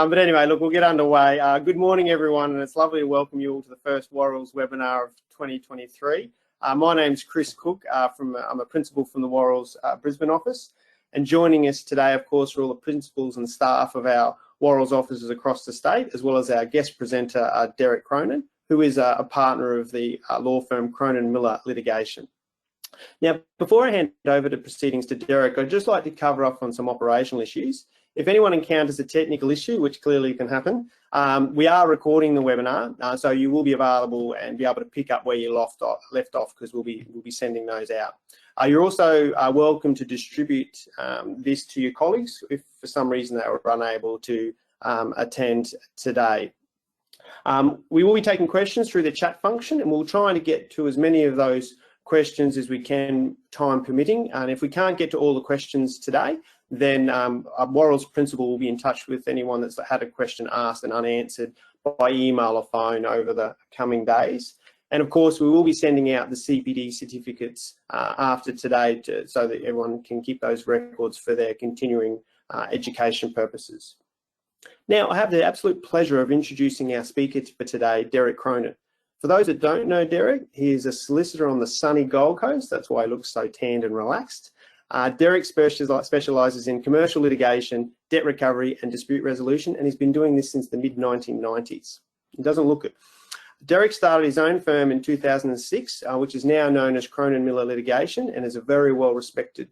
But anyway, look, we'll get underway. Good morning, everyone, and it's lovely to welcome you all to the first Worrells webinar of 2023. My name's Chris Cook. I'm a principal from the Worrells Brisbane office, and joining us today, of course, are all the principals and staff of our Worrells offices across the state, as well as our guest presenter, Derek Cronin, who is a partner of the law firm Cronin Miller Litigation. Now, before I hand over to proceedings to Derek, I'd just like to cover off on some operational issues. If anyone encounters a technical issue, which clearly can happen, we are recording the webinar, so you will be available and be able to pick up where you left off because we'll be sending those out. You're also welcome to distribute this to your colleagues if for some reason they were unable to attend today. We will be taking questions through the chat function, and we'll try to get to as many of those questions as we can, time permitting. And if we can't get to all the questions today, then our Worrells principal will be in touch with anyone that's had a question asked and unanswered by email or phone over the coming days. And of course, we will be sending out the CPD certificates after today so that everyone can keep those records for their continuing education purposes. Now, I have the absolute pleasure of introducing our speaker for today, Derek Cronin. For those that don't know Derek, he is a solicitor on the sunny Gold Coast. That's why he looks so tanned and relaxed. Derek specialises in commercial litigation, debt recovery and dispute resolution, and he's been doing this since the mid-1990s. He doesn't look it. Derek started his own firm in 2006, which is now known as Cronin Miller Litigation, and is a very well-respected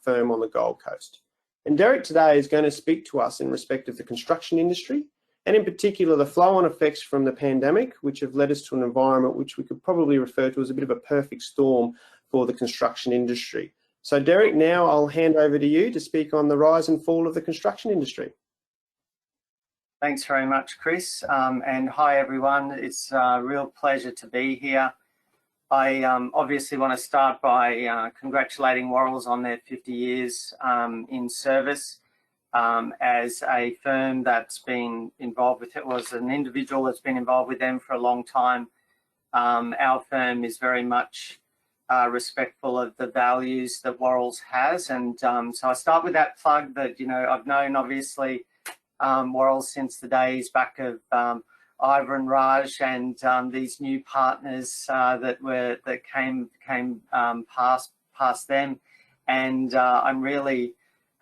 firm on the Gold Coast. And Derek today is going to speak to us in respect of the construction industry, and in particular the flow-on effects from the pandemic, which have led us to an environment which we could probably refer to as a bit of a perfect storm for the construction industry. So Derek, now I'll hand over to you to speak on the rise and fall of the construction industry. Thanks very much, Chris, and hi everyone. It's a real pleasure to be here. I obviously want to start by congratulating Worrells on their 50 years in service. As a firm that's been involved with it, was an individual that's been involved with them for a long time. Our firm is very much respectful of the values that Worrells has, and so I start with that plug that, you know, I've known obviously Worrells since the days back of Ivor and Raj and these new partners that came past them, and I'm really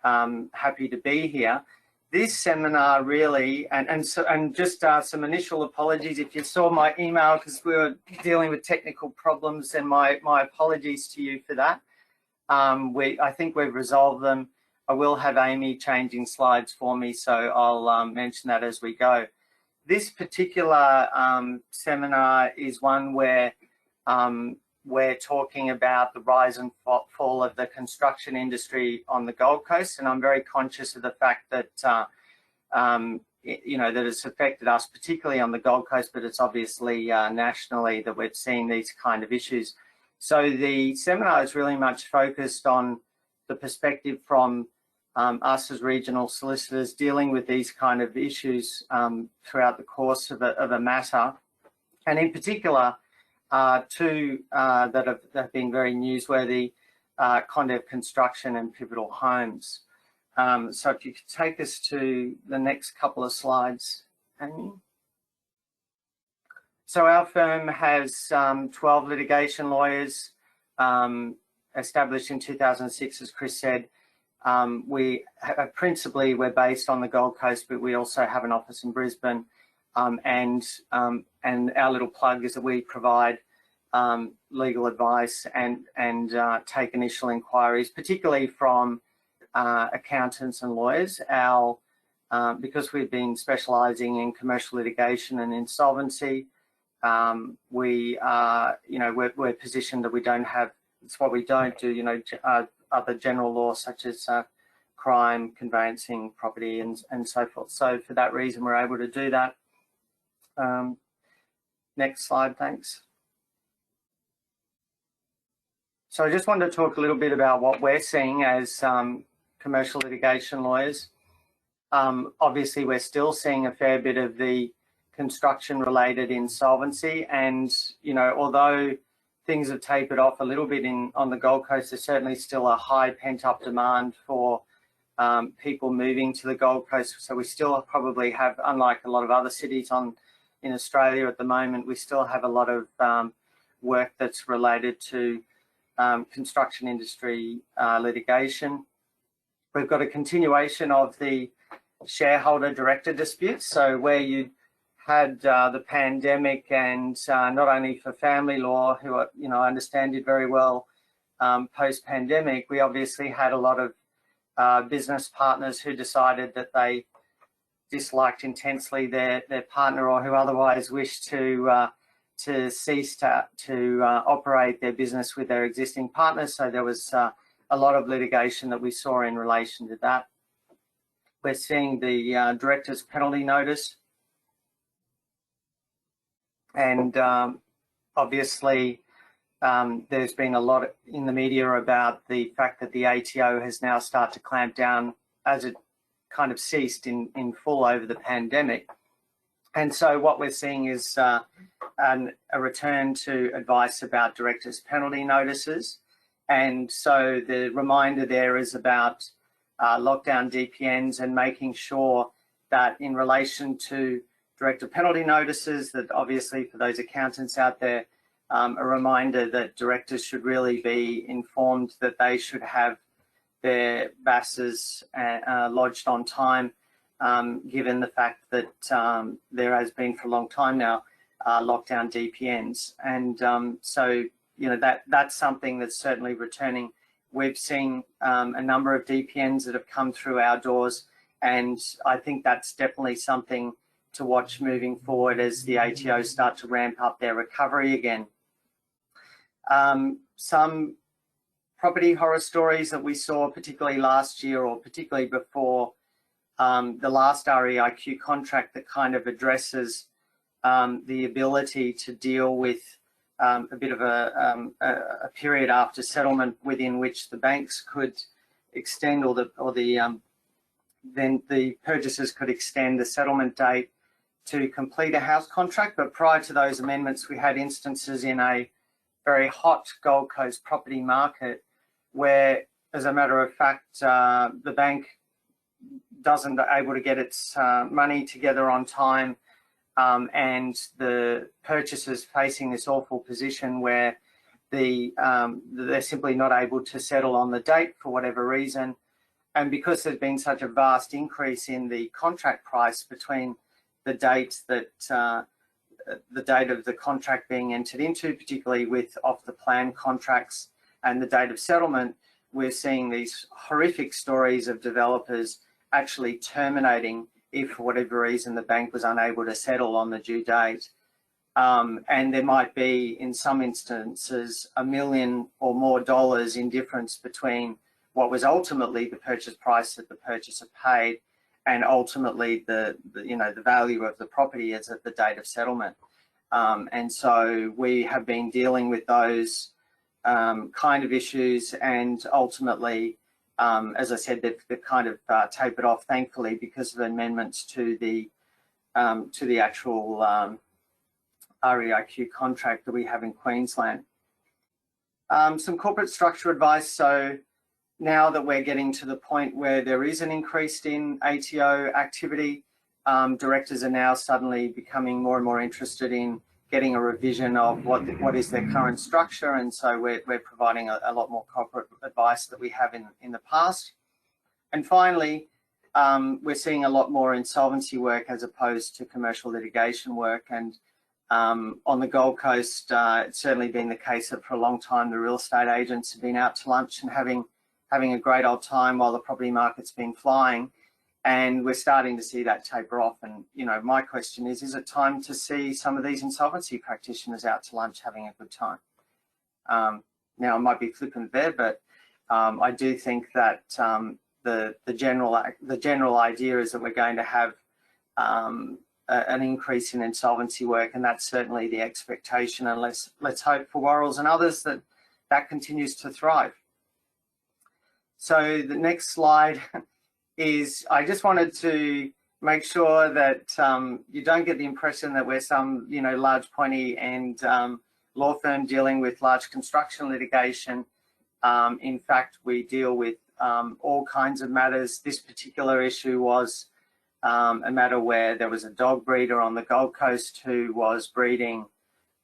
happy to be here. This seminar really, and just some initial apologies if you saw my email, because we were dealing with technical problems, and my apologies to you for that. I think we've resolved them. I will have Amy changing slides for me, so I'll mention that as we go. This particular seminar is one where we're talking about the rise and fall of the construction industry on the Gold Coast, and I'm very conscious of the fact that you know, that it's affected us particularly on the Gold Coast, but it's obviously nationally that we've seen these kind of issues. So the seminar is really much focused on the perspective from us as regional solicitors dealing with these kind of issues throughout the course of a matter, and in particular two that have been very newsworthy, Condev Construction and Pivotal Homes. So if you could take us to the next couple of slides, Amy. So our firm has 12 litigation lawyers established in 2006, as Chris said. Principally we're based on the Gold Coast, but we also have an office in Brisbane, and our little plug is that we provide legal advice and take initial inquiries, particularly from accountants and lawyers. Because we've been specialising in commercial litigation and insolvency, we are, you know, we're positioned that we don't have, it's what we don't do, you know, other general law such as crime, conveyancing, property, and so forth. So for that reason, we're able to do that. Next slide, thanks. So I just wanted to talk a little bit about what we're seeing as commercial litigation lawyers. Obviously, we're still seeing a fair bit of the construction-related insolvency, and, you know, although things have tapered off a little bit on the Gold Coast, there's certainly still a high pent-up demand for people moving to the Gold Coast. So we still probably have, unlike a lot of other cities in Australia at the moment, we still have a lot of work that's related to construction industry litigation. We've got a continuation of the shareholder director disputes. So where you had the pandemic, and not only for family law, who I understand did very well post-pandemic, we obviously had a lot of business partners who decided that they disliked intensely their partner, or who otherwise wished to cease to operate their business with their existing partners. So there was a lot of litigation that we saw in relation to that. We're seeing the director's penalty notice, and obviously there's been a lot in the media about the fact that the ATO has now started to clamp down, as it kind of ceased in full over the pandemic. And so what we're seeing is a return to advice about directors' penalty notices. And so the reminder there is about lockdown DPNs, and making sure that in relation to director penalty notices, that obviously for those accountants out there, a reminder that directors should really be informed that they should have their BASs lodged on time, given the fact that there has been for a long time now lockdown DPNs. And so, that's something that's certainly returning. We've seen a number of DPNs that have come through our doors, and I think that's definitely something to watch moving forward as the ATO start to ramp up their recovery again. Some property horror stories that we saw, particularly last year, or particularly before the last REIQ contract, that kind of addresses the ability to deal with a bit of a period after settlement within which the banks could extend, then the purchasers could extend the settlement date to complete a house contract. But prior to those amendments, we had instances in a very hot Gold Coast property market where, as a matter of fact, the bank doesn't able to get its money together on time, and the purchasers facing this awful position where they're simply not able to settle on the date for whatever reason. And because there's been such a vast increase in the contract price between the date that the date of the contract being entered into, particularly with off-the-plan contracts, and the date of settlement, we're seeing these horrific stories of developers actually terminating if, for whatever reason, the bank was unable to settle on the due date. And there might be, in some instances, $1 million or more in difference between what was ultimately the purchase price that the purchaser paid and ultimately the value of the property as at the date of settlement. And so we have been dealing with those kind of issues, and ultimately, as I said, they've kind of tapered off, thankfully, because of amendments to the actual REIQ contract that we have in Queensland. Some corporate structure advice. So now that we're getting to the point where there is an increase in ATO activity, directors are now suddenly becoming more and more interested in getting a revision of what is their current structure, and so we're providing a lot more corporate advice that we have in the past. And finally, we're seeing a lot more insolvency work as opposed to commercial litigation work. And on the Gold Coast, it's certainly been the case that for a long time the real estate agents have been out to lunch and having a great old time while the property market's been flying. And we're starting to see that taper off. And, my question is it time to see some of these insolvency practitioners out to lunch having a good time? Now, I might be flippant there, but I do think that the general idea is that we're going to have an increase in insolvency work, and that's certainly the expectation. And let's hope for Worrells and others that continues to thrive. So the next slide is, I just wanted to make sure that you don't get the impression that we're some, large pointy and law firm dealing with large construction litigation. In fact, we deal with all kinds of matters. This particular issue was a matter where there was a dog breeder on the Gold Coast who was breeding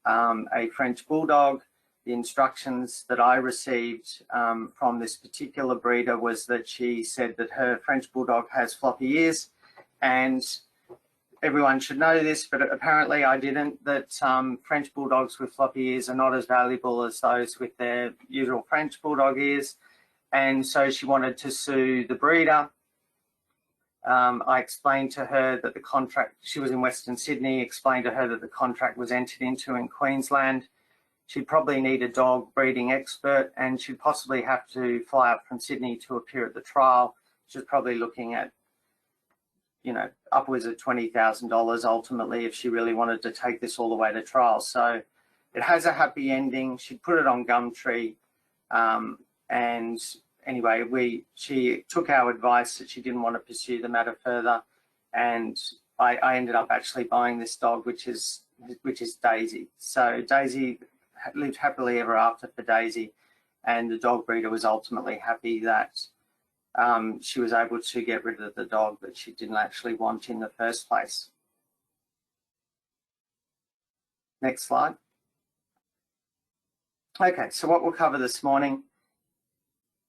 a French Bulldog. The instructions that I received from this particular breeder was that she said that her French Bulldog has floppy ears, and everyone should know this, but apparently I didn't, that French Bulldogs with floppy ears are not as valuable as those with their usual French Bulldog ears, and so she wanted to sue the breeder. I explained to her that the contract, she was in Western Sydney, explained to her that the contract was entered into in Queensland. She'd probably need a dog breeding expert, and she'd possibly have to fly up from Sydney to appear at the trial. She's probably looking at, you know, upwards of $20,000 ultimately if she really wanted to take this all the way to trial. So it has a happy ending. She put it on Gumtree, and anyway, she took our advice that she didn't want to pursue the matter further, and I ended up actually buying this dog, which is Daisy. So Daisy lived happily ever after for Daisy, and the dog breeder was ultimately happy that she was able to get rid of the dog that she didn't actually want in the first place. Next slide. Okay, so what we'll cover this morning,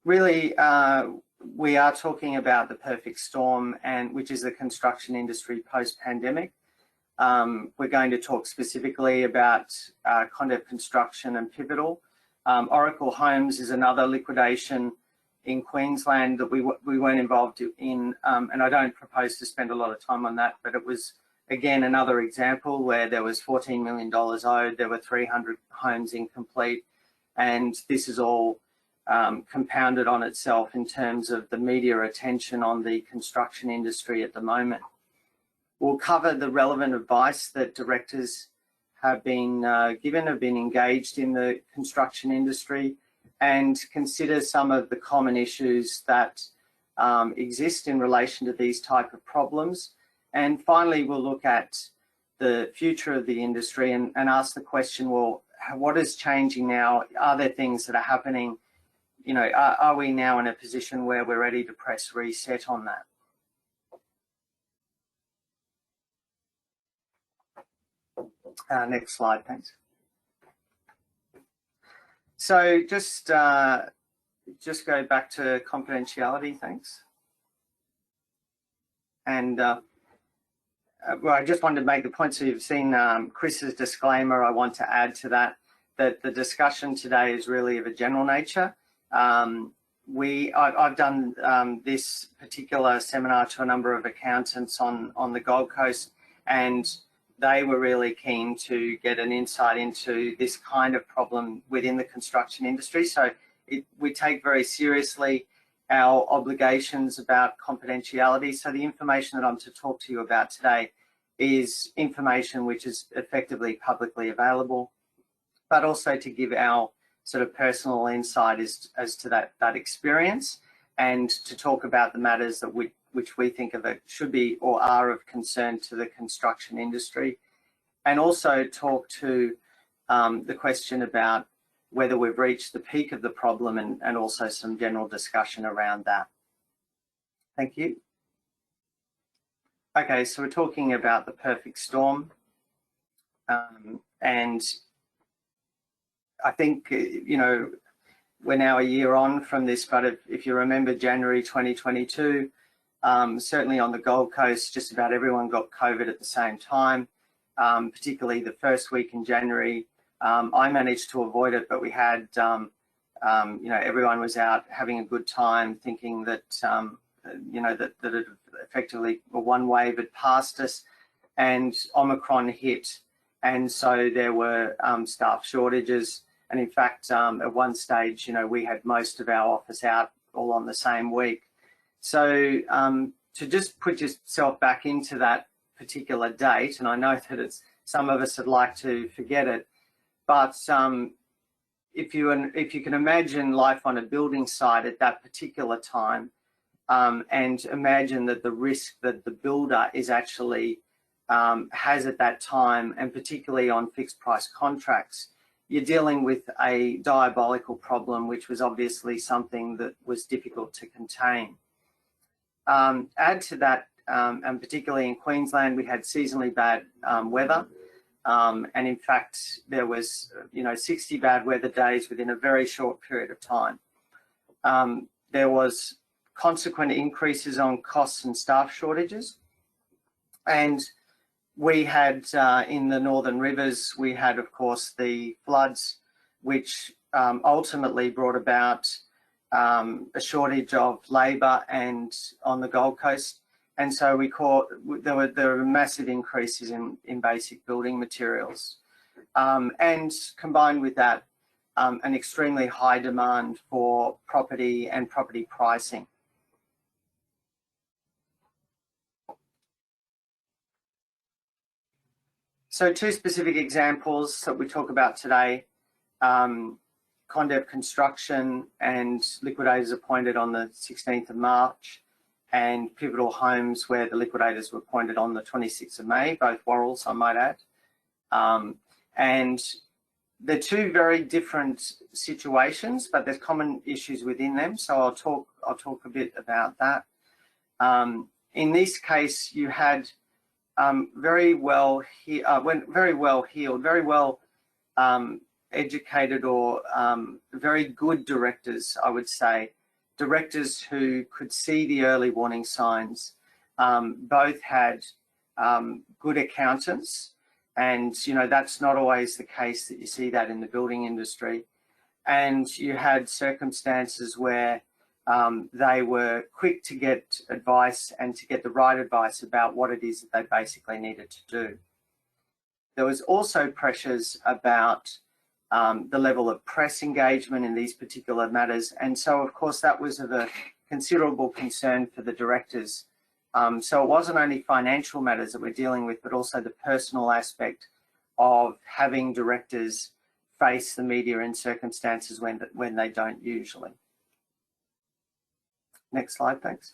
really we are talking about the perfect storm, and which is the construction industry post-pandemic. We're going to talk specifically about Condev Construction and Pivotal. Oracle Homes is another liquidation in Queensland that we weren't involved in, and I don't propose to spend a lot of time on that, but it was, again, another example where there was $14 million owed, there were 300 homes incomplete, and this is all compounded on itself in terms of the media attention on the construction industry at the moment. We'll cover the relevant advice that directors have been been engaged in the construction industry, and consider some of the common issues that exist in relation to these type of problems. And finally, we'll look at the future of the industry and ask the question, well, what is changing now? Are there things that are happening? You know, are we now in a position where we're ready to press reset on that? Next slide, thanks. So just go back to confidentiality, thanks. And well, I just wanted to make the point, so you've seen Chris's disclaimer. I want to add to that the discussion today is really of a general nature. I've done this particular seminar to a number of accountants on the Gold Coast, and they were really keen to get an insight into this kind of problem within the construction industry. So we take very seriously our obligations about confidentiality. So the information that I'm to talk to you about today is information which is effectively publicly available, but also to give our sort of personal insight as to that experience, and to talk about the matters that which we think of it should be or are of concern to the construction industry, and also talk to the question about whether we've reached the peak of the problem, and also some general discussion around that. Thank you. Okay, so we're talking about the perfect storm, and I think, you know, we're now a year on from this, but if you remember January 2022, certainly on the Gold Coast, just about everyone got COVID at the same time, particularly the first week in January. I managed to avoid it, but we had, you know, everyone was out having a good time, thinking that, you know, that it effectively, one wave had passed us, and Omicron hit. And so there were staff shortages. And in fact, at one stage, you know, we had most of our office out all on the same week. So to just put yourself back into that particular date, and I know that it's, some of us would like to forget it, but if you can imagine life on a building site at that particular time, and imagine that the risk that the builder is actually has at that time, and particularly on fixed price contracts, you're dealing with a diabolical problem, which was obviously something that was difficult to contain. Add to that, and particularly in Queensland, we had seasonally bad weather. And in fact, there was, 60 bad weather days within a very short period of time. There was consequent increases on costs and staff shortages. And we had, in the Northern Rivers, we had, of course, the floods, which ultimately brought about a shortage of labour and on the Gold Coast. And so there were massive increases in basic building materials. And combined with that, an extremely high demand for property and property pricing. So two specific examples that we talk about today, Condev Construction and liquidators appointed on the 16th of March, and Pivotal Homes, where the liquidators were appointed on the 26th of May, both Worrells, I might add. And they're two very different situations, but there's common issues within them. So I'll talk a bit about that. In this case, you had very well heeled, very well educated, or very good directors, I would say. Directors who could see the early warning signs. Both had good accountants, and that's not always the case that you see that in the building industry. And you had circumstances where they were quick to get advice and to get the right advice about what it is that they basically needed to do. There was also pressures about the level of press engagement in these particular matters. And so, of course, that was of a considerable concern for the directors. So it wasn't only financial matters that we're dealing with, but also the personal aspect of having directors face the media in circumstances when they don't usually. Next slide, thanks.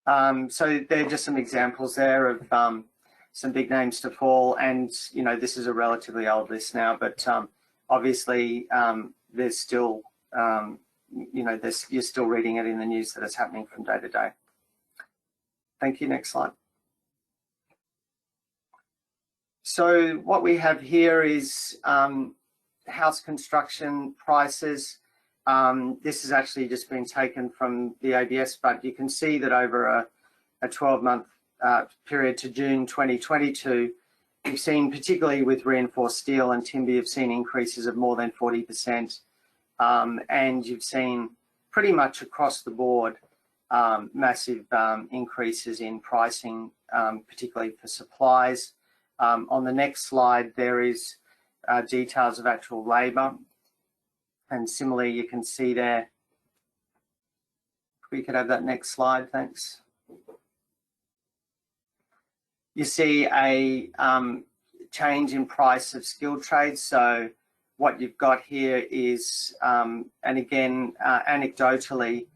So there are just some examples there of some big names to fall, and this is a relatively old list now, but obviously there's still you're still reading it in the news that it's happening from day to day. Thank you. Next slide. So what we have here is house construction prices. This has actually just been taken from the ABS, but you can see that over a 12-month period to June 2022, you've seen, particularly with reinforced steel and timber, you've seen increases of more than 40%. And you've seen pretty much across the board massive increases in pricing, particularly for supplies. On the next slide, there is details of actual labour. And similarly, you can see there, if we could have that next slide, thanks. You see a change in price of skilled trades. So what you've got here is, and again, anecdotally,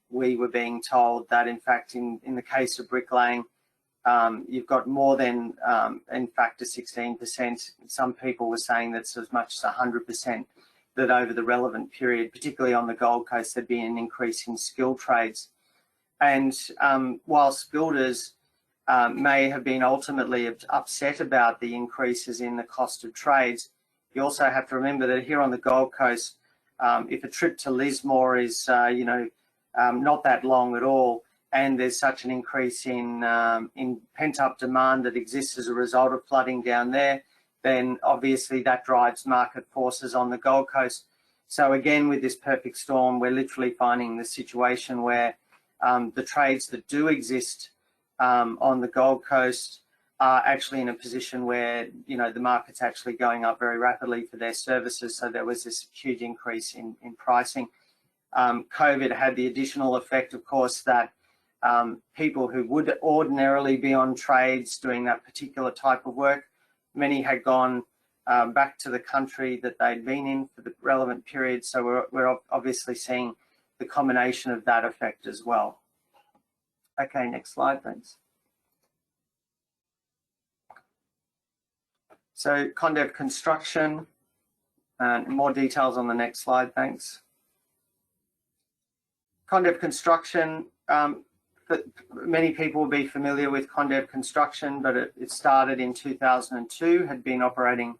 we were being told that, in fact, in the case of bricklaying, you've got more than, in fact, a 16%. Some people were saying that's as much as 100%, that over the relevant period, particularly on the Gold Coast, there'd be an increase in skilled trades. And whilst builders may have been ultimately upset about the increases in the cost of trades, you also have to remember that here on the Gold Coast, if a trip to Lismore is, not that long at all, and there's such an increase in pent-up demand that exists as a result of flooding down there, then obviously that drives market forces on the Gold Coast. So again, with this perfect storm, we're literally finding the situation where the trades that do exist on the Gold Coast are actually in a position where, the market's actually going up very rapidly for their services. So there was this huge increase in pricing. COVID had the additional effect, of course, that people who would ordinarily be on trades doing that particular type of work, many had gone back to the country that they'd been in for the relevant period. So we're obviously seeing the combination of that effect as well. Okay, next slide, thanks. So Condev Construction, and more details on the next slide, thanks. Condev Construction, many people will be familiar with Condev Construction, but it started in 2002, had been operating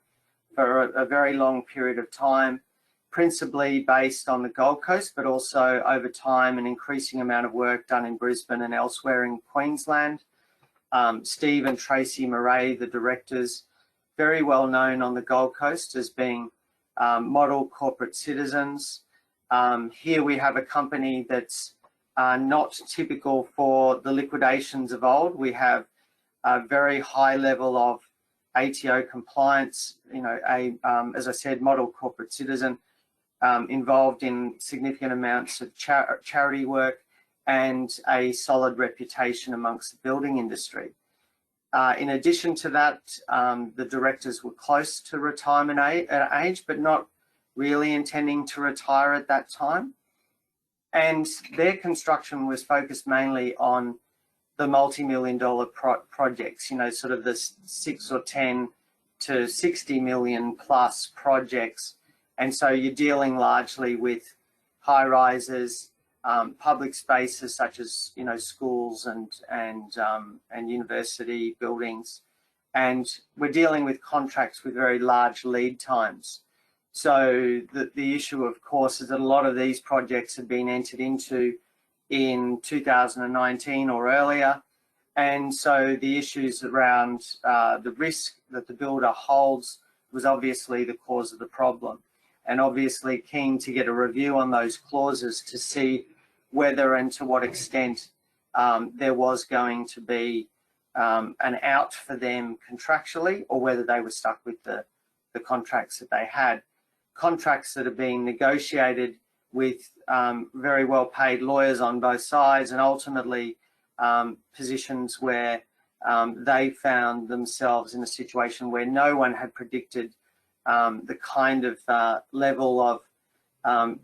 for a very long period of time, principally based on the Gold Coast, but also over time an increasing amount of work done in Brisbane and elsewhere in Queensland. Steve and Tracy Murray, the directors, very well known on the Gold Coast as being model corporate citizens. Here we have a company that's not typical for the liquidations of old. We have a very high level of ATO compliance, as I said, model corporate citizen, involved in significant amounts of charity work and a solid reputation amongst the building industry. In addition to that, the directors were close to retirement age, but not really intending to retire at that time. And their construction was focused mainly on the multi-million-dollar projects, sort of the 6 or 10 to 60 million plus projects. And so you're dealing largely with high rises, public spaces such as schools and university buildings, and we're dealing with contracts with very large lead times. So the issue, of course, is that a lot of these projects have been entered into in 2019 or earlier, and so the issues around the risk that the builder holds was obviously the cause of the problem, and obviously keen to get a review on those clauses to see whether and to what extent there was going to be an out for them contractually, or whether they were stuck with the contracts that they had. Contracts that are being negotiated with very well paid lawyers on both sides, and ultimately positions where they found themselves in a situation where no one had predicted the kind of level of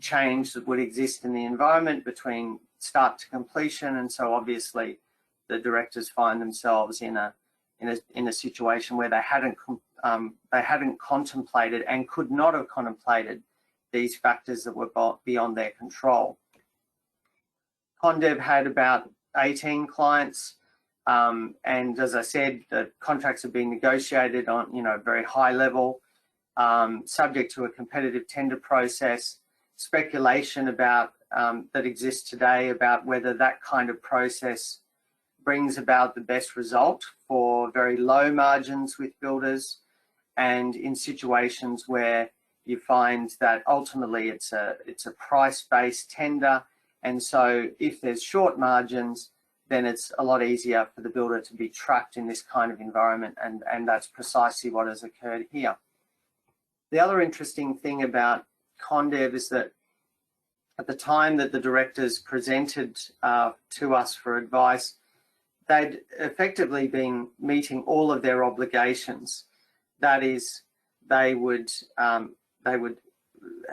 change that would exist in the environment between start to completion. And so obviously the directors find themselves in a situation where they hadn't contemplated and could not have contemplated these factors that were beyond their control. Condev had about 18 clients, and as I said, the contracts have been negotiated on a very high level, subject to a competitive tender process. Speculation about that exists today about whether that kind of process brings about the best result for very low margins with builders, and in situations where you find that ultimately it's a price-based tender, and so if there's short margins, then it's a lot easier for the builder to be trapped in this kind of environment, and that's precisely what has occurred here. The other interesting thing about Condev is that at the time that the directors presented to us for advice, they'd effectively been meeting all of their obligations. That is, they would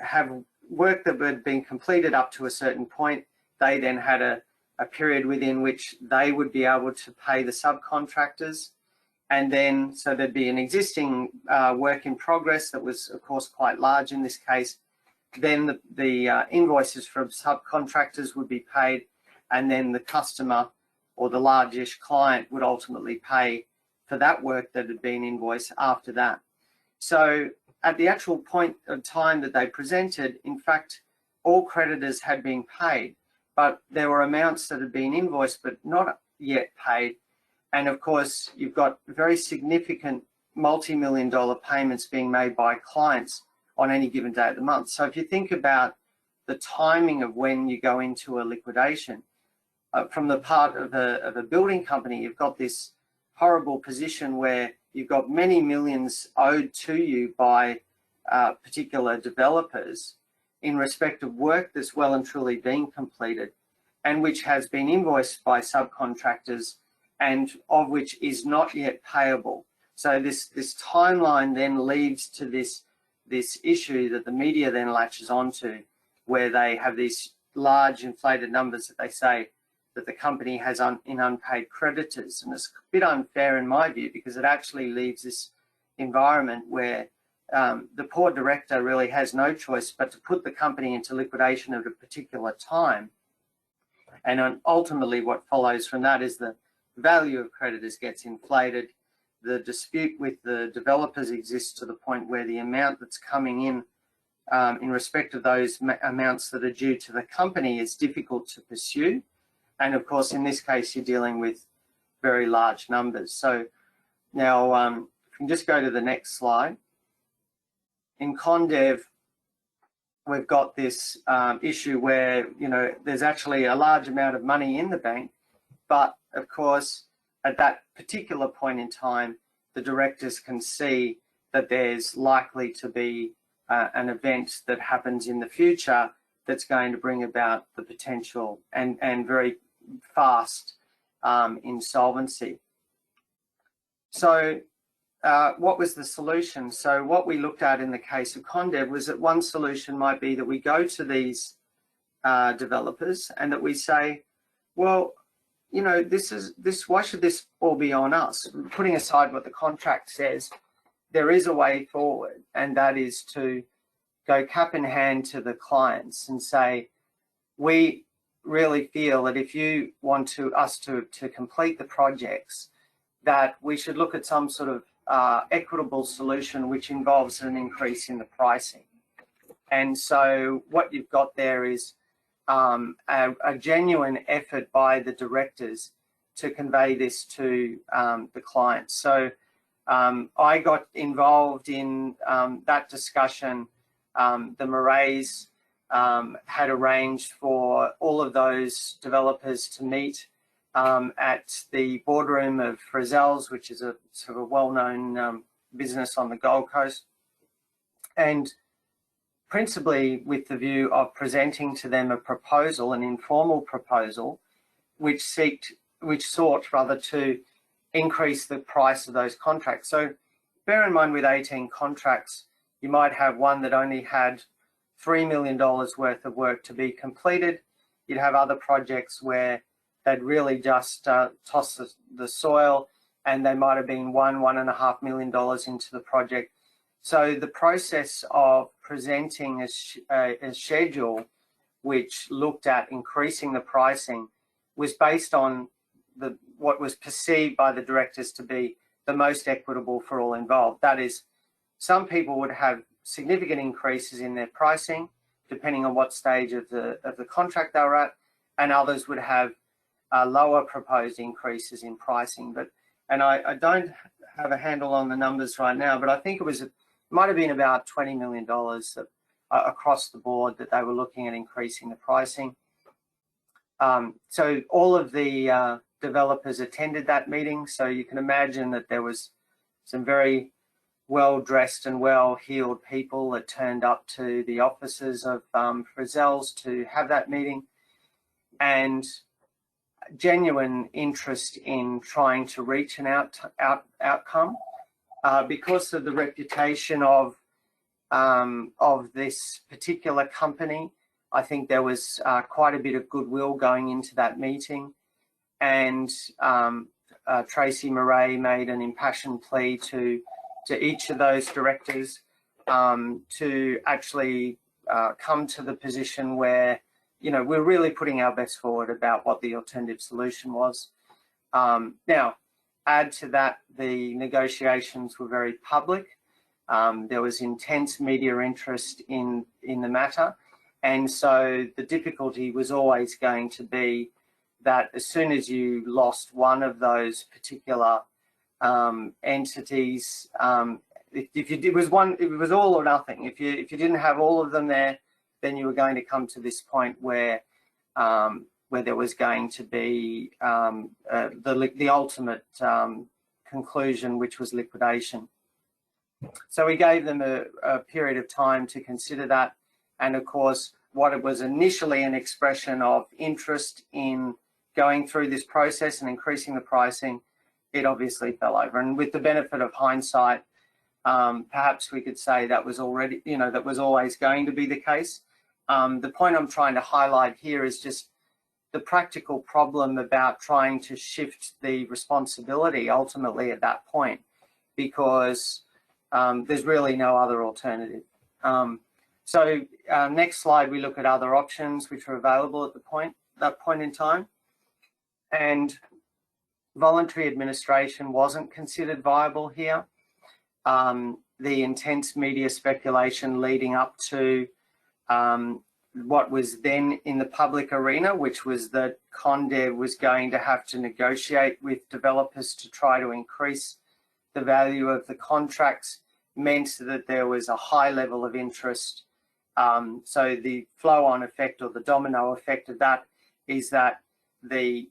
have work that had been completed up to a certain point. They then had a period within which they would be able to pay the subcontractors, and then so there'd be an existing work in progress that was, of course, quite large in this case. Then the invoices from subcontractors would be paid, and then the customer or the largest client would ultimately pay for that work that had been invoiced after that. So at the actual point of time that they presented, in fact, all creditors had been paid, but there were amounts that had been invoiced but not yet paid. And of course, you've got very significant multi-million-dollar payments being made by clients on any given day of the month. So if you think about the timing of when you go into a liquidation, from the part of a building company, you've got this horrible position where you've got many millions owed to you by particular developers in respect of work that's well and truly been completed, and which has been invoiced by subcontractors and of which is not yet payable. So this timeline then leads to this issue that the media then latches onto, where they have these large inflated numbers that they say that the company has in unpaid creditors. And it's a bit unfair in my view, because it actually leaves this environment where the poor director really has no choice but to put the company into liquidation at a particular time. And ultimately what follows from that is the value of creditors gets inflated. The dispute with the developers exists to the point where the amount that's coming in respect of those amounts that are due to the company is difficult to pursue. And of course, in this case, you're dealing with very large numbers. So now, if you can just go to the next slide. In Condev, we've got this issue where, you know, there's actually a large amount of money in the bank, but of course, at that particular point in time, the directors can see that there's likely to be an event that happens in the future that's going to bring about the potential and very fast insolvency. So what was the solution? So what we looked at in the case of Condev was that one solution might be that we go to these developers and that we say, well, you know, why should this all be on us? Putting aside what the contract says, there is a way forward, and that is to go cap in hand to the clients and say, we really feel that if you want us to complete the projects, that we should look at some sort of equitable solution which involves an increase in the pricing. And so what you've got there is a genuine effort by the directors to convey this to the clients. So I got involved in that discussion. The Murrays had arranged for all of those developers to meet at the boardroom of Worrells, which is a sort of well-known business on the Gold Coast, and principally with the view of presenting to them a proposal, an informal proposal, which sought rather to increase the price of those contracts. So bear in mind, with 18 contracts, you might have one that only had $3 million worth of work to be completed. You'd have other projects where they'd really just toss the soil, and they might have been $1.5 million into the project. So the process of presenting a schedule which looked at increasing the pricing was based on what was perceived by the directors to be the most equitable for all involved. That is, some people would have significant increases in their pricing, depending on what stage of the contract they were at, and others would have lower proposed increases in pricing. And I don't have a handle on the numbers right now, but I think it might have been about $20 million across the board that they were looking at increasing the pricing. So all of the developers attended that meeting, so you can imagine that there was some very well-dressed and well-heeled people that turned up to the offices of Worrells to have that meeting, and genuine interest in trying to reach an outcome. Because of the reputation of this particular company, I think there was quite a bit of goodwill going into that meeting, and Tracy Murray made an impassioned plea to each of those directors to actually come to the position where, you know, we're really putting our best forward about what the alternative solution was. Now, add to that, the negotiations were very public. There was intense media interest in the matter. And so the difficulty was always going to be that as soon as you lost one of those particular entities, it was all or nothing. If you didn't have all of them there, then you were going to come to this point where there was going to be the ultimate conclusion, which was liquidation. So we gave them a period of time to consider that, and of course, what it was initially an expression of interest in going through this process and increasing the pricing, it obviously fell over. And with the benefit of hindsight, perhaps we could say that was already, you know, that was always going to be the case. The point I'm trying to highlight here is just the practical problem about trying to shift the responsibility ultimately at that point, because there's really no other alternative. Next slide, we look at other options which are available at that point in time. And voluntary administration wasn't considered viable here. The intense media speculation leading up to what was then in the public arena, which was that Condev was going to have to negotiate with developers to try to increase the value of the contracts, meant that there was a high level of interest. So the flow-on effect, or the domino effect of that, is that the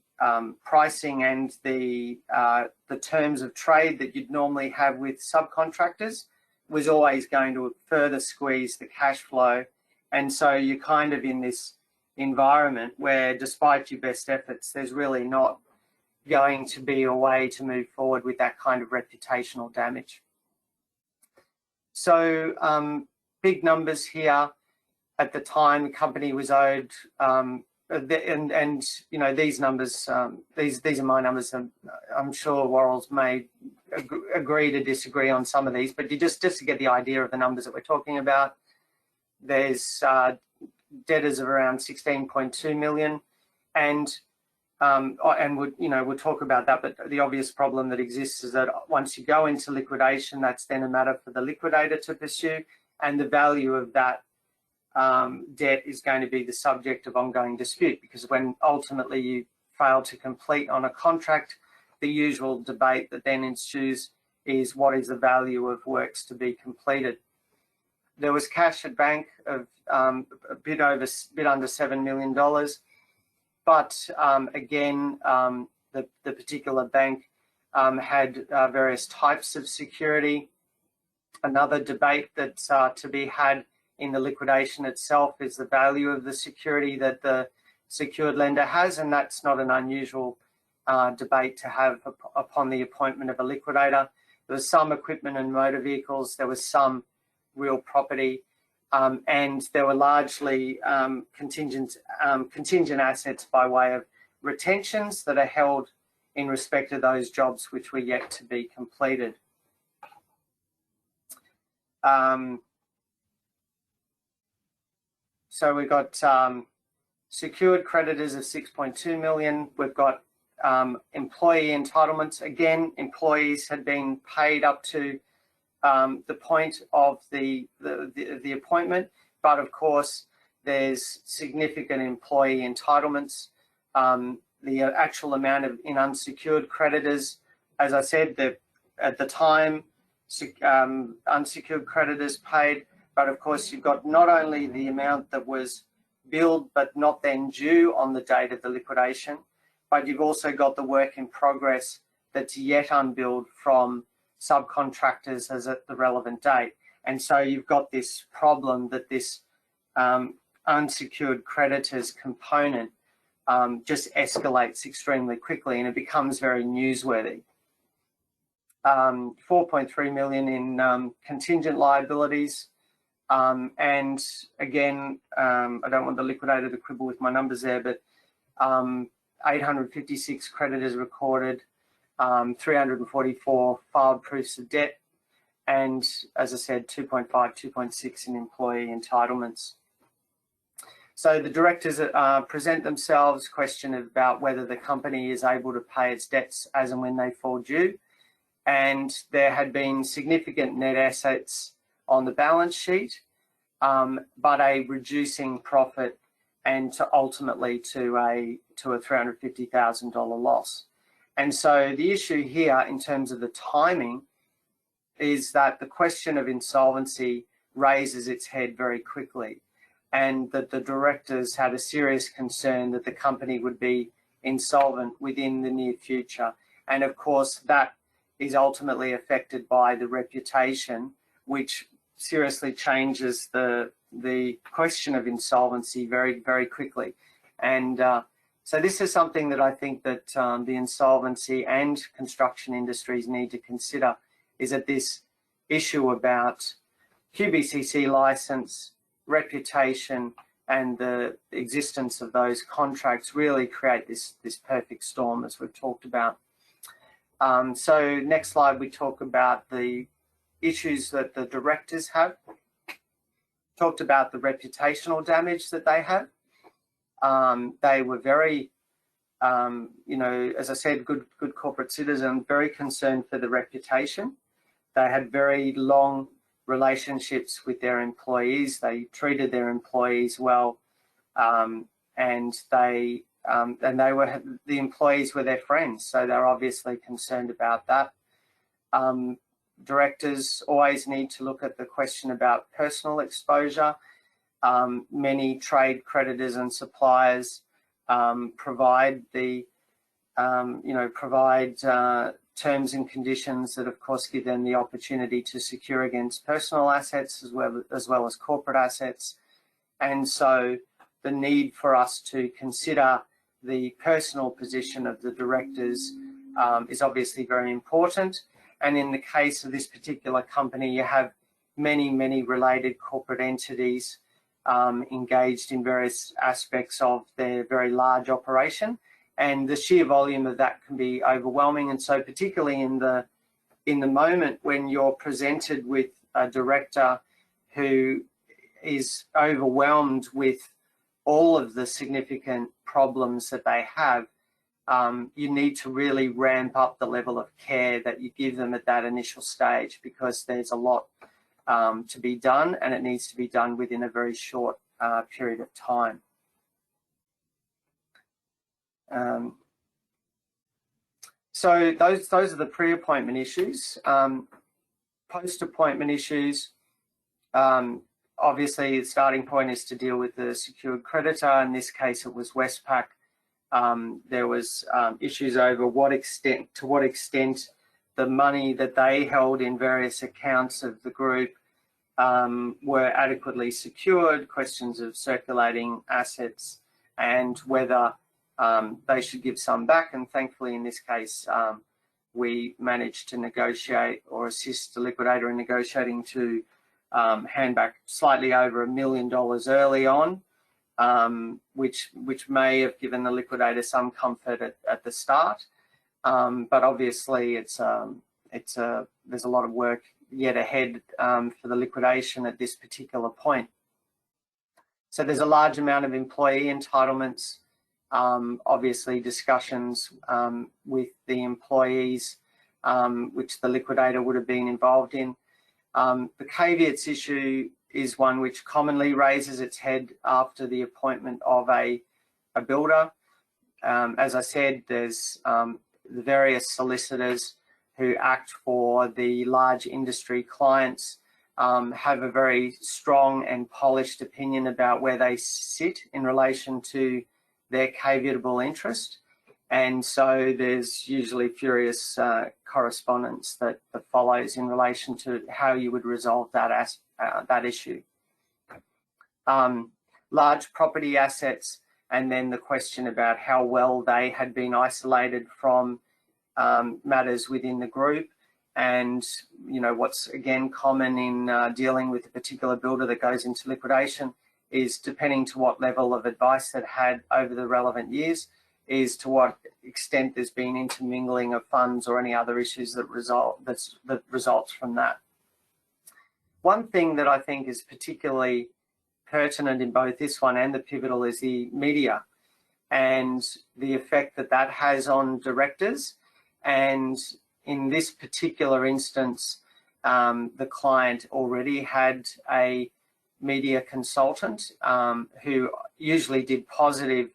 pricing and the terms of trade that you'd normally have with subcontractors was always going to further squeeze the cash flow. And so you're kind of in this environment where, despite your best efforts, there's really not going to be a way to move forward with that kind of reputational damage. So big numbers here. At the time, the company was owed, and you know, these numbers, these are my numbers. I'm sure Worrells may agree to disagree on some of these, but you just to get the idea of the numbers that we're talking about. There's debtors of around 16.2 million, and we'll talk about that. But the obvious problem that exists is that once you go into liquidation, that's then a matter for the liquidator to pursue, and the value of that debt is going to be the subject of ongoing dispute, because when ultimately you fail to complete on a contract, the usual debate that then ensues is what is the value of works to be completed. There was cash at bank of a bit under $7 million, but again, the particular bank had various types of security. Another debate that's to be had in the liquidation itself is the value of the security that the secured lender has, and that's not an unusual debate to have upon the appointment of a liquidator. There was some equipment and motor vehicles, there was some real property, and there were largely contingent assets by way of retentions that are held in respect of those jobs which were yet to be completed. So we've got secured creditors of 6.2 million. We've got employee entitlements. Again, employees had been paid up to the point of the appointment, but of course there's significant employee entitlements. The actual amount in unsecured creditors, as I said, at the time, unsecured creditors paid, but of course you've got not only the amount that was billed but not then due on the date of the liquidation, but you've also got the work in progress that's yet unbilled from subcontractors as at the relevant date. And so you've got this problem that this unsecured creditors component just escalates extremely quickly, and it becomes very newsworthy. 4.3 million in contingent liabilities, and again, I don't want the liquidator to quibble with my numbers there, but 856 creditors recorded, 344 filed proofs of debt, and as I said, 2.5, 2.6 in employee entitlements. So the directors present themselves, question about whether the company is able to pay its debts as and when they fall due. And there had been significant net assets on the balance sheet, but a reducing profit, and ultimately to a $350,000 loss. And so the issue here in terms of the timing is that the question of insolvency raises its head very quickly, and that the directors had a serious concern that the company would be insolvent within the near future. And of course, that is ultimately affected by the reputation, which seriously changes the question of insolvency very, very quickly. And so this is something that I think that the insolvency and construction industries need to consider, is that this issue about QBCC license, reputation, and the existence of those contracts really create this perfect storm, as we've talked about. So next slide, we talk about the issues that the directors have, talked about the reputational damage that they have. They were very, you know, as I said, good corporate citizen, very concerned for the reputation. They had very long relationships with their employees. They treated their employees well, and the employees were their friends, so they're obviously concerned about that. Directors always need to look at the question about personal exposure. Many trade creditors and suppliers provide the, terms and conditions that, of course, give them the opportunity to secure against personal assets as well as corporate assets. And so the need for us to consider the personal position of the directors is obviously very important. And in the case of this particular company, you have many related corporate entities engaged in various aspects of their very large operation, and the sheer volume of that can be overwhelming. And so particularly in the moment when you're presented with a director who is overwhelmed with all of the significant problems that they have, you need to really ramp up the level of care that you give them at that initial stage, because there's a lot to be done, and it needs to be done within a very short period of time. So those are the pre-appointment issues. Post-appointment issues, obviously the starting point is to deal with the secured creditor. In this case, it was Westpac. There was issues over to what extent the money that they held in various accounts of the group were adequately secured, questions of circulating assets, and whether they should give some back. And thankfully, in this case, we managed to negotiate or assist the liquidator in negotiating to hand back slightly over $1 million early on, which may have given the liquidator some comfort at the start. But obviously, there's a lot of work yet ahead for the liquidation at this particular point. So there's a large amount of employee entitlements, obviously discussions with the employees, which the liquidator would have been involved in. The caveats issue is one which commonly raises its head after the appointment of a builder. As I said, there's the various solicitors who act for the large industry clients have a very strong and polished opinion about where they sit in relation to their caveatable interest. And so there's usually furious correspondence that follows in relation to how you would resolve that issue. Large property assets, and then the question about how well they had been isolated from matters within the group. And, you know, what's again common in dealing with a particular builder that goes into liquidation is, depending to what level of advice they've had over the relevant years, is to what extent there's been intermingling of funds or any other issues that results from that. One thing that I think is particularly pertinent in both this one and the pivotal is the media and the effect that that has on directors. And in this particular instance, the client already had a media consultant who usually did positive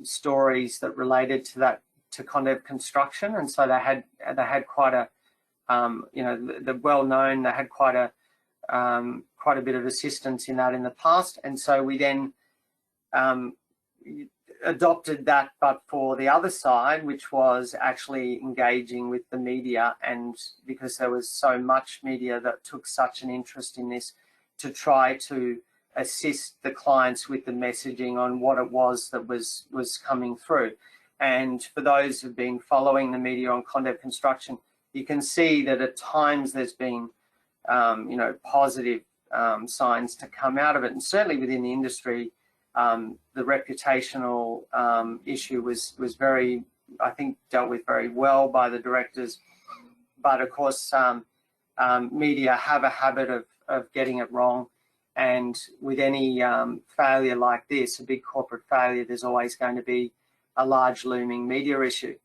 stories that related to Condev construction, and so they had quite a they're well known. They had quite a bit of assistance in that in the past, and so we then adopted that, but for the other side, which was actually engaging with the media, and because there was so much media that took such an interest in this, to try to assist the clients with the messaging on what it was that was coming through. And for those who've been following the media on Condev construction, you can see that at times there's been positive signs to come out of it, and certainly within the industry, the reputational issue was very, I think, dealt with very well by the directors. But of course, media have a habit of getting it wrong. And with any failure like this, a big corporate failure, there's always going to be a large looming media issue.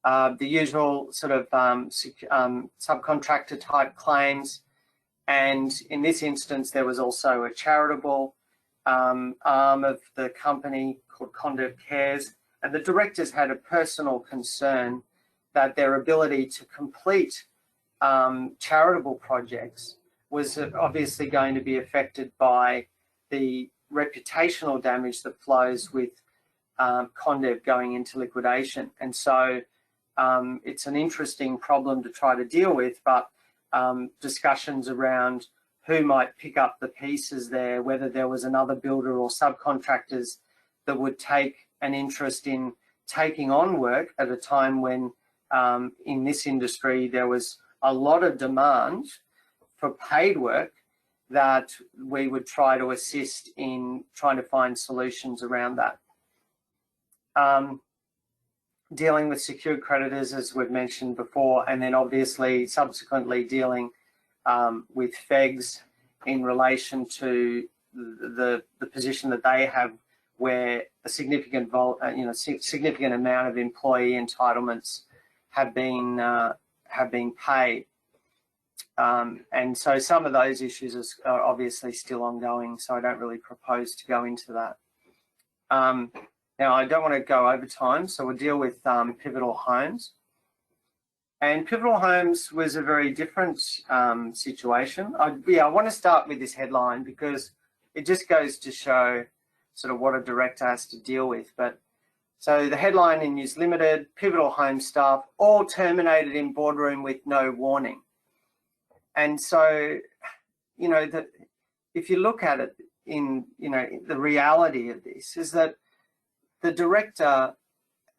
The usual sort of subcontractor type claims. And in this instance, there was also a charitable arm of the company called Condev Cares. And the directors had a personal concern that their ability to complete charitable projects was obviously going to be affected by the reputational damage that flows with Condev going into liquidation. And so it's an interesting problem to try to deal with, but discussions around who might pick up the pieces there, whether there was another builder or subcontractors that would take an interest in taking on work at a time when in this industry there was a lot of demand for paid work, that we would try to assist in trying to find solutions around that. Dealing with secured creditors, as we've mentioned before, and then obviously subsequently dealing with FEGs in relation to the position that they have, where a significant significant amount of employee entitlements have been paid. And so some of those issues are obviously still ongoing, so I don't really propose to go into that. Now, I don't want to go over time, so we'll deal with Pivotal Homes. And Pivotal Homes was a very different situation. I want to start with this headline because it just goes to show sort of what a director has to deal with. But so the headline in News Limited: Pivotal Homes staff all terminated in boardroom with no warning. And so, you know, that if you look at it in, you know, the reality of this is that the director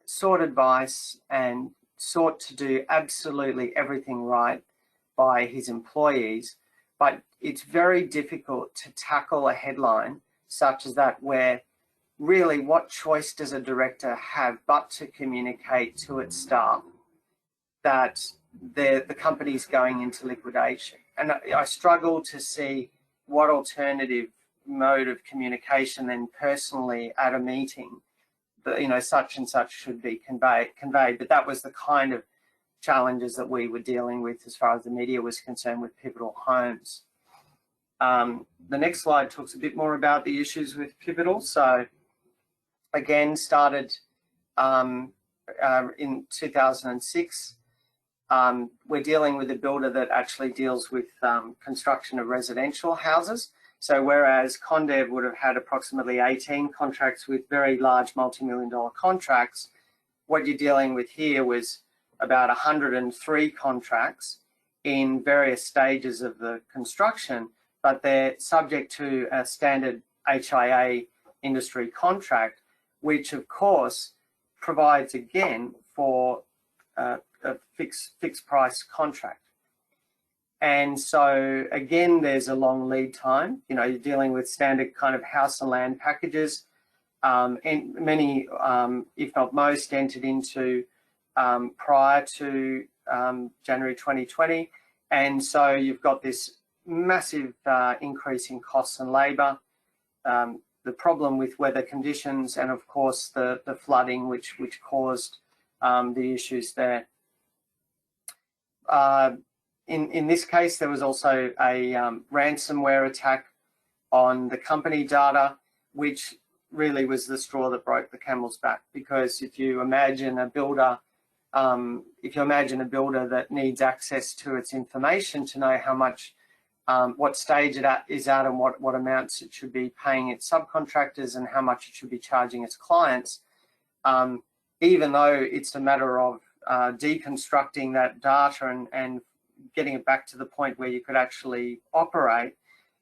sought advice and sought to do absolutely everything right by his employees, but it's very difficult to tackle a headline such as that, where really what choice does a director have but to communicate to its staff that the company's going into liquidation. And I struggle to see what alternative mode of communication then personally at a meeting, you know, such and such should be conveyed. But that was the kind of challenges that we were dealing with as far as the media was concerned with Pivotal Homes. The next slide talks a bit more about the issues with Pivotal. So again, started in 2006. We're dealing with a builder that actually deals with construction of residential houses. So whereas Condev would have had approximately 18 contracts with very large multi-million-dollar contracts, what you're dealing with here was about 103 contracts in various stages of the construction, but they're subject to a standard HIA industry contract, which of course provides again for a fixed price contract. And so again, there's a long lead time. You know, you're dealing with standard kind of house and land packages, and many, if not most, entered into prior to January 2020. And so you've got this massive increase in costs and labour, the problem with weather conditions, and of course the flooding which caused the issues there. In this case, there was also a ransomware attack on the company data, which really was the straw that broke the camel's back. Because if you imagine a builder, that needs access to its information to know how much, what stage it is at, and what amounts it should be paying its subcontractors and how much it should be charging its clients, even though it's a matter of deconstructing that data and getting it back to the point where you could actually operate,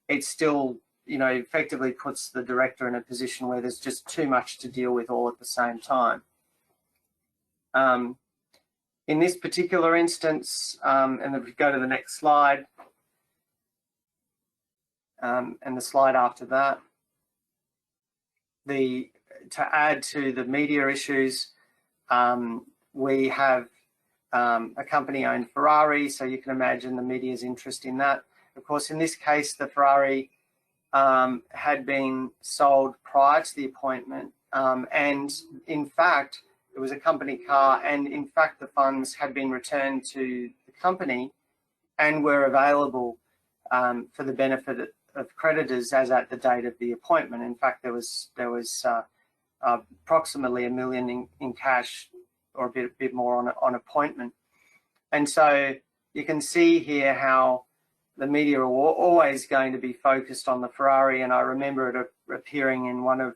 it still, you know, effectively puts the director in a position where there's just too much to deal with all at the same time. In this particular instance, and if we go to the next slide, and the slide after that, to add to the media issues, we have a company-owned Ferrari, so you can imagine the media's interest in that. Of course, in this case, the Ferrari had been sold prior to the appointment, and in fact, it was a company car, and in fact, the funds had been returned to the company and were available for the benefit of creditors as at the date of the appointment. In fact, there was approximately $1 million in cash, or a bit more on appointment. And so you can see here how the media are always going to be focused on the Ferrari, and I remember it appearing in one of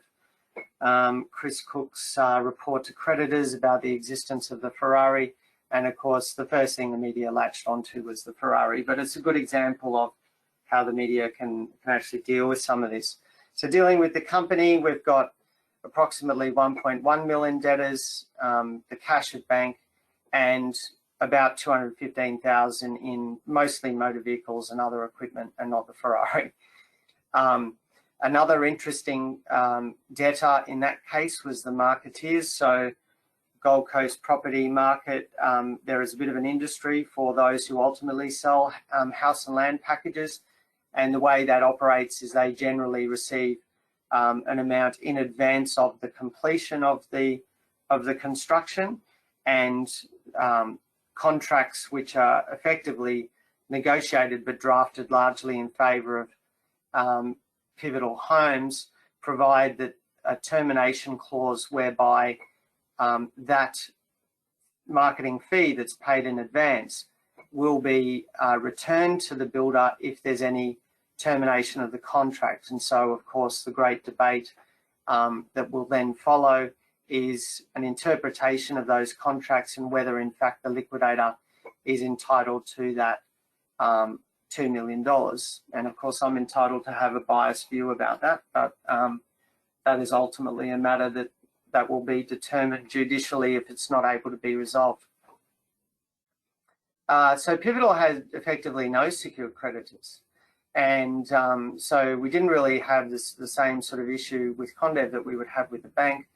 Chris Cook's report to creditors about the existence of the Ferrari, and of course the first thing the media latched onto was the Ferrari. But it's a good example of how the media can actually deal with some of this. So dealing with the company, we've got approximately 1.1 million debtors, the cash at bank, and about 215,000 in mostly motor vehicles and other equipment, and not the Ferrari. Another interesting debtor in that case was the marketeers. So Gold Coast property market, there is a bit of an industry for those who ultimately sell house and land packages, and the way that operates is they generally receive an amount in advance of the completion of the construction, and contracts which are effectively negotiated but drafted largely in favour of Pivotal Homes provide that a termination clause whereby that marketing fee that's paid in advance will be returned to the builder if there's any termination of the contract. And so, of course, the great debate that will then follow is an interpretation of those contracts and whether, in fact, the liquidator is entitled to that $2 million. And, of course, I'm entitled to have a biased view about that, but that is ultimately a matter that will be determined judicially if it's not able to be resolved. So Pivotal had effectively no secured creditors. And so we didn't really have the same sort of issue with Condev that we would have with the bank.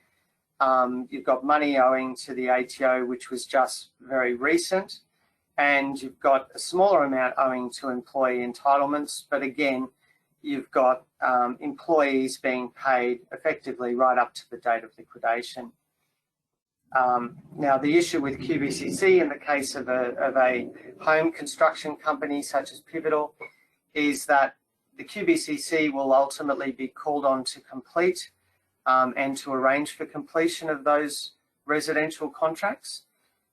You've got money owing to the ATO, which was just very recent, and you've got a smaller amount owing to employee entitlements. But again, you've got employees being paid effectively right up to the date of liquidation. Now, the issue with QBCC in the case of a home construction company such as Pivotal is that the QBCC will ultimately be called on to complete and to arrange for completion of those residential contracts.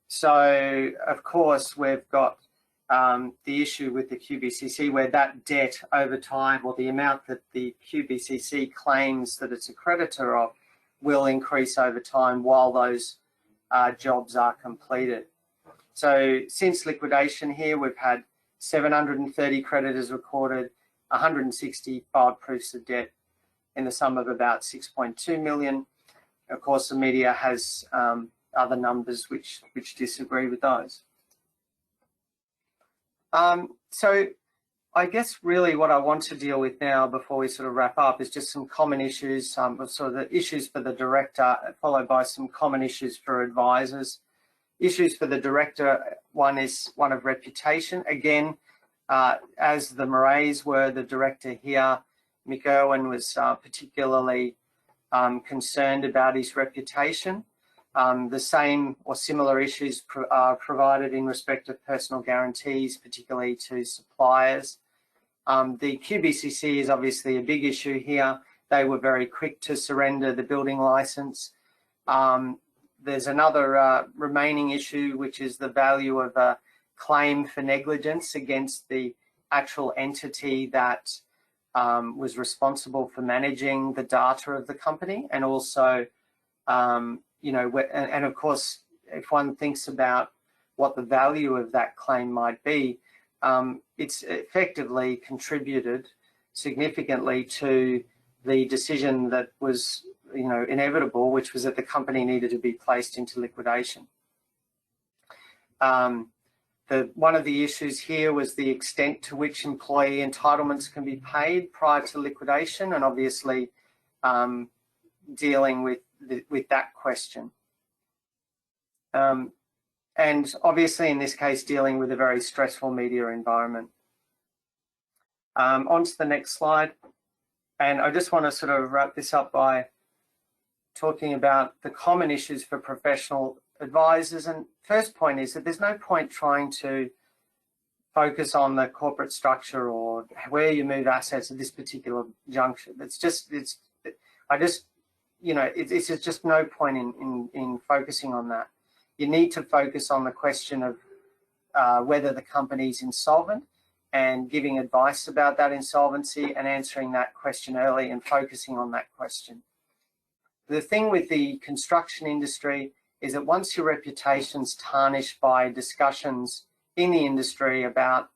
So, of course, we've got the issue with the QBCC where that debt over time, or the amount that the QBCC claims that it's a creditor of, will increase over time while those jobs are completed. So since liquidation here, we've had 730 creditors recorded, 160 filed proofs of debt in the sum of about 6.2 million. Of course, the media has other numbers which disagree with those. So I guess really what I want to deal with now before we sort of wrap up is just some common issues, sort of the issues for the director, followed by some common issues for advisors. Issues for the director, one is one of reputation. Again, as the Murrays were the director here, Mick Irwin was particularly concerned about his reputation. The same or similar issues are provided in respect of personal guarantees, particularly to suppliers. The QBCC is obviously a big issue here. They were very quick to surrender the building licence. There's another remaining issue, which is the value of a claim for negligence against the actual entity that was responsible for managing the data of the company, and also you know, and of course, if one thinks about what the value of that claim might be, it's effectively contributed significantly to the decision that was, you know, inevitable, which was that the company needed to be placed into liquidation. One of the issues here was the extent to which employee entitlements can be paid prior to liquidation, and obviously dealing with that question. and obviously in this case dealing with a very stressful media environment. On to the next slide, and I just want to sort of wrap this up by talking about the common issues for professional advisors. And first point is that there's no point trying to focus on the corporate structure or where you move assets at this particular juncture. It's just no point in focusing on that. You need to focus on the question of whether the company is insolvent and giving advice about that insolvency and answering that question early and focusing on that question. The thing with the construction industry is that once your reputation's tarnished by discussions in the industry about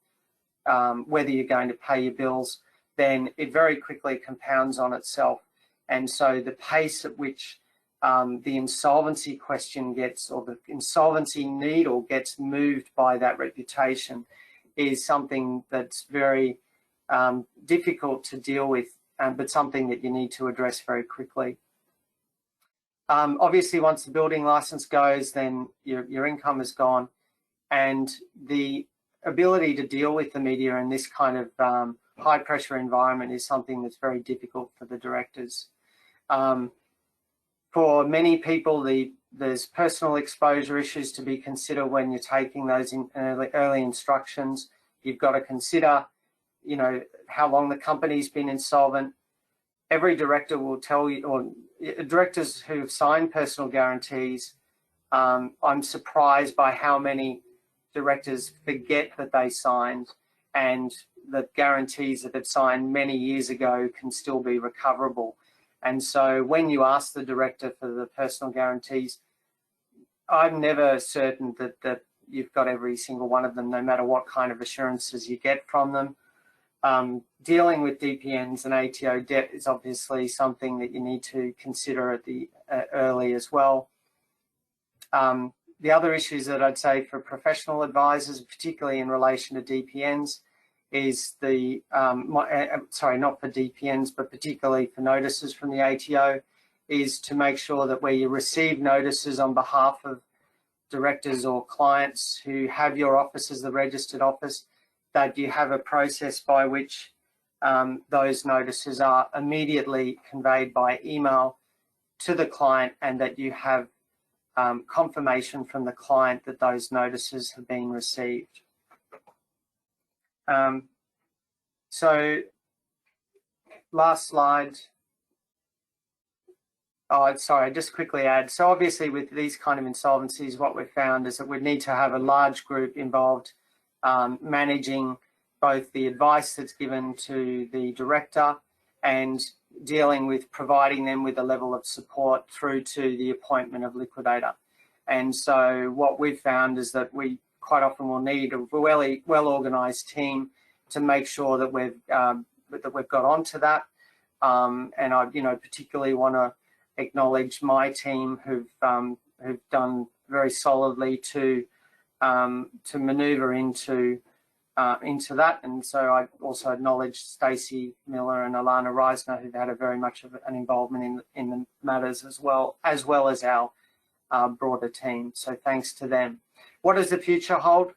whether you're going to pay your bills, then it very quickly compounds on itself. And so the pace at which the insolvency question gets, or the insolvency needle gets moved by that reputation, is something that's very difficult to deal with, but something that you need to address very quickly. Obviously, once the building license goes, then your income is gone, and the ability to deal with the media in this kind of high pressure environment is something that's very difficult for the directors. For many people, there's personal exposure issues to be considered when you're taking those early instructions. You've got to consider, you know, how long the company's been insolvent. Every director will tell you, or directors who've signed personal guarantees, I'm surprised by how many directors forget that they signed, and that guarantees that they've signed many years ago can still be recoverable. And so when you ask the director for the personal guarantees, I'm never certain that you've got every single one of them, no matter what kind of assurances you get from them. Dealing with DPNs and ATO debt is obviously something that you need to consider at the early as well. The other issues that I'd say for professional advisors, particularly in relation to DPNs, is the, sorry, not for DPNs, but particularly for notices from the ATO, is to make sure that where you receive notices on behalf of directors or clients who have your office as the registered office, that you have a process by which those notices are immediately conveyed by email to the client, and that you have confirmation from the client that those notices have been received. So last slide. Oh, sorry, just quickly add. So obviously with these kind of insolvencies, what we've found is that we need to have a large group involved managing both the advice that's given to the director and dealing with providing them with a level of support through to the appointment of liquidator. And so what we've found is that we quite often will need a well-organised team to make sure that we've got onto that. And I, particularly want to acknowledge my team who've done very solidly to manoeuvre into that. And so I also acknowledge Stacey Miller and Alana Reisner, who've had a very much of an involvement in the matters as well as our broader team. So thanks to them. What does the future hold?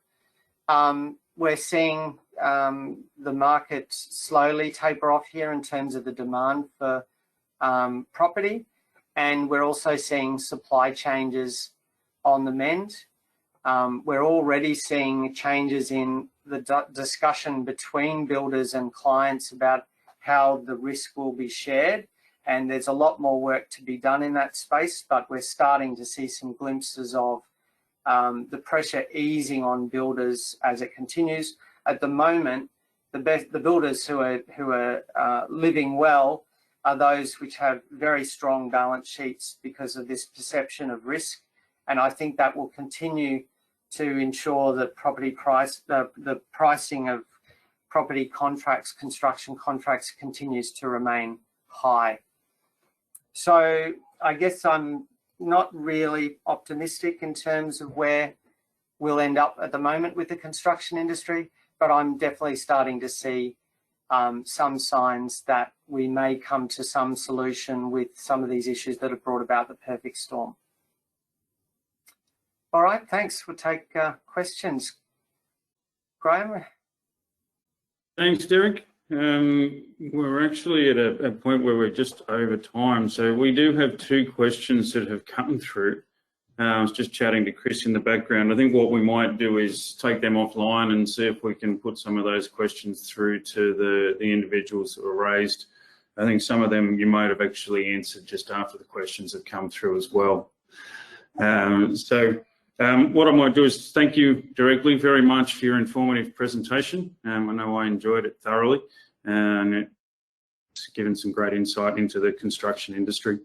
We're seeing the market slowly taper off here in terms of the demand for property, and we're also seeing supply changes on the mend. We're already seeing changes in the discussion between builders and clients about how the risk will be shared, and there's a lot more work to be done in that space, but we're starting to see some glimpses of the pressure easing on builders as it continues. At the moment, the builders who are living well are those which have very strong balance sheets because of this perception of risk, and I think that will continue to ensure that the pricing of property contracts, construction contracts, continues to remain high. So I guess I'm not really optimistic in terms of where we'll end up at the moment with the construction industry, but I'm definitely starting to see some signs that we may come to some solution with some of these issues that have brought about the perfect storm. All right, thanks. We'll take questions. Graham? Thanks, Derek. We're actually at a point where we're just over time. So we do have 2 questions that have come through. I was just chatting to Chris in the background. I think what we might do is take them offline and see if we can put some of those questions through to the individuals that were raised. I think some of them you might have actually answered just after the questions have come through as well. What I might do is thank you directly very much for your informative presentation. I know I enjoyed it thoroughly, and it's given some great insight into the construction industry.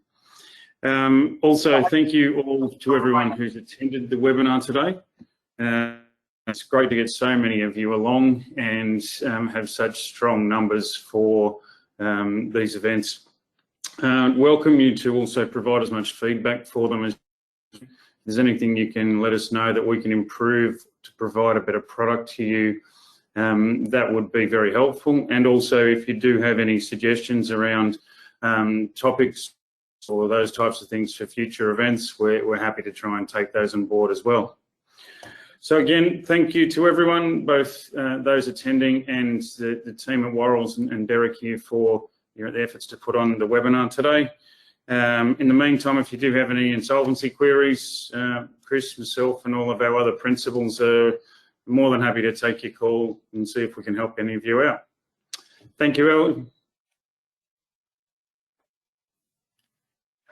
Also, thank you all to everyone who's attended the webinar today. It's great to get so many of you along and have such strong numbers for these events. Welcome you to also provide as much feedback for them as there's anything you can let us know that we can improve to provide a better product to you. That would be very helpful. And also, if you do have any suggestions around topics or those types of things for future events, we're happy to try and take those on board as well. So again, thank you to everyone, both those attending and the team at Worrells and Derek here for the efforts to put on the webinar today. In the meantime, if you do have any insolvency queries, Chris, myself and all of our other principals are more than happy to take your call and see if we can help any of you out. Thank you, Ellen.